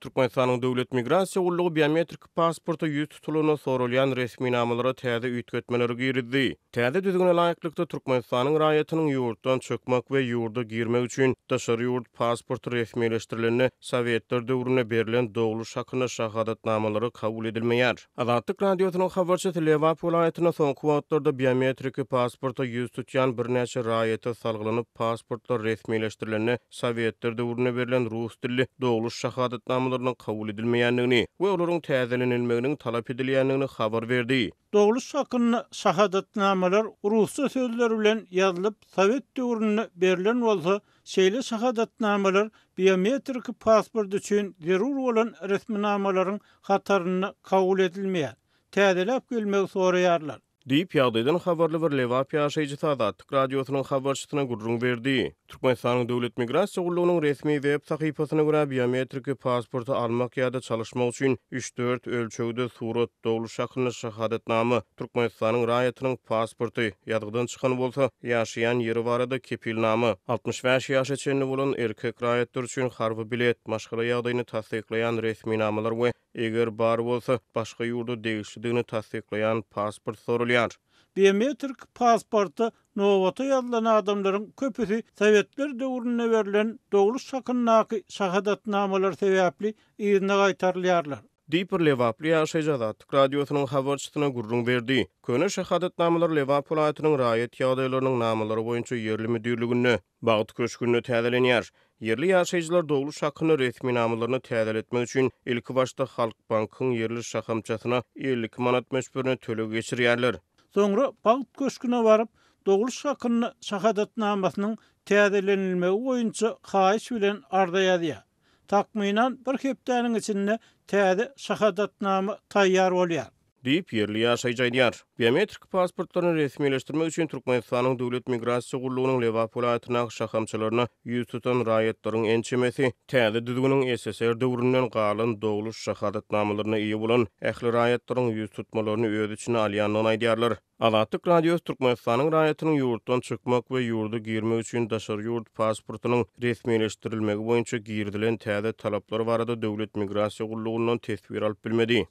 Türkmenistanyň Döwlet Migrasiýa Gullugy biometrik pasporta ýüz tutulugyna sorulýan resmi namalara täze üýtgetmeleri girdi. Täze düzgüne laýyklykda Türkmenistanyň raýatynyň ýurtdan çökmek we ýurda girmek üçin daşary ýurt pasporty resmileşdirilenine Sowetler döwrüne berilen dogluş hakyna şahadatnamalary kabul edilmeýär. Azatlyk radiosynyň habarçysy Lewap welaýatyna soňky wagtlarda biometrik pasporta ýüz tutýan birnäçe raýata salgylanyp pasportlar resmileşdirilenine Sowetler döwrüne berilen rus dilli dogluş şahadatnamaly kabul edilmeýändigini we olaryň täzelenilmeginiň talap edilýändigini habar berdi. Dogluş hakyna şahadatnamalar rusça sözler bilen ýazylyp Sowet döwrüne berilen bolsa, şeýle şahadatnamalar biometrik pasport üçin zerur bolan resminamalaryň hataryny kabul edilmeýär. Täzelep gelmek soraýarlar. Diýip ýagdaýdan habarly bir Lewap ýaşaýjysy Azatlyk radiosynyň habarçysyna gurrun berdi. Türkmenistanyň Döwlet Migrasiýa Gullugynyň resmi web sahypasyna görä biometrik pasporty almak ýa-da çalışmak üçin 3-4 ölçegde surat dogluş hakyna şahadatnama Türkmenistanyň raýatynyň pasporty ýadgydan çykan bolsa, ýaşaýan ýeri barada kepilnama 65 ýaşa çenli bolan erkek raýatlar üçin harby bilet, maşgala ýagdaýyny tasdiklaýan resmi namalar we eger bar bolsa, başga ýurda degişligini tasdiklaýan pasport sorulýar. Biometrik pasporta nowata ýazylan adamlaryň köpüsi Sowetler döwrüne berilen dogluş hakyna şahadatnamalar sebäpli ýerine gaýtarylýarlar. Diýip Lewap ýaşaýjy Azatlyk radiosynyň habarçysyna gurrun berdi. Köne şahadatnamalar Lewap welaýatynyň raýat ýagdaýlarynyň namalary boýunça ýerli müdirligine bagty köşkünde täzelenýär. Yerli ýaşaýjylar dogluş hakyny resmi namalaryny täzeletmek üçin ilki başda Halk Bankyň ýerli şahamçasyna 50 manat meşberine төлöp geçirýärler. Soňra bagyt köşküne baryp dogluş hakyny şahadatnamasynyň täzelenilmegi boýunça haýyş bilen arda ýazýar. Takminan bir hepdeniň içinde täze şahadatnama taýýar bolýar. Diýip yerli ýaşaýjy aýdýar. Biometrik pasportlaryny resmileşdirmek üçin Türkmenistanyň Döwlet Migrasiýa Gullugynyň Lewap welaýatyna şahamçylaryna ýüz tutan raýatlaryň ençemesi täze düzgüniň SSR döwründen galan dogluş şahadatnamalaryna ýa bolan ähli raýatlaryň ýüz tutmalaryny öz içine alýanlygyny aýdýarlar. Azatlyk radiosu Türkmenistanyň raýatynyň ýurtdan çykmak we ýurda girmek üçin daşary ýurt pasportynyň resmileşdirilmegi boýunça girdilen täze talaplary barada Döwlet Migrasiýa Gullugyndan tesbir alyp bilmedi.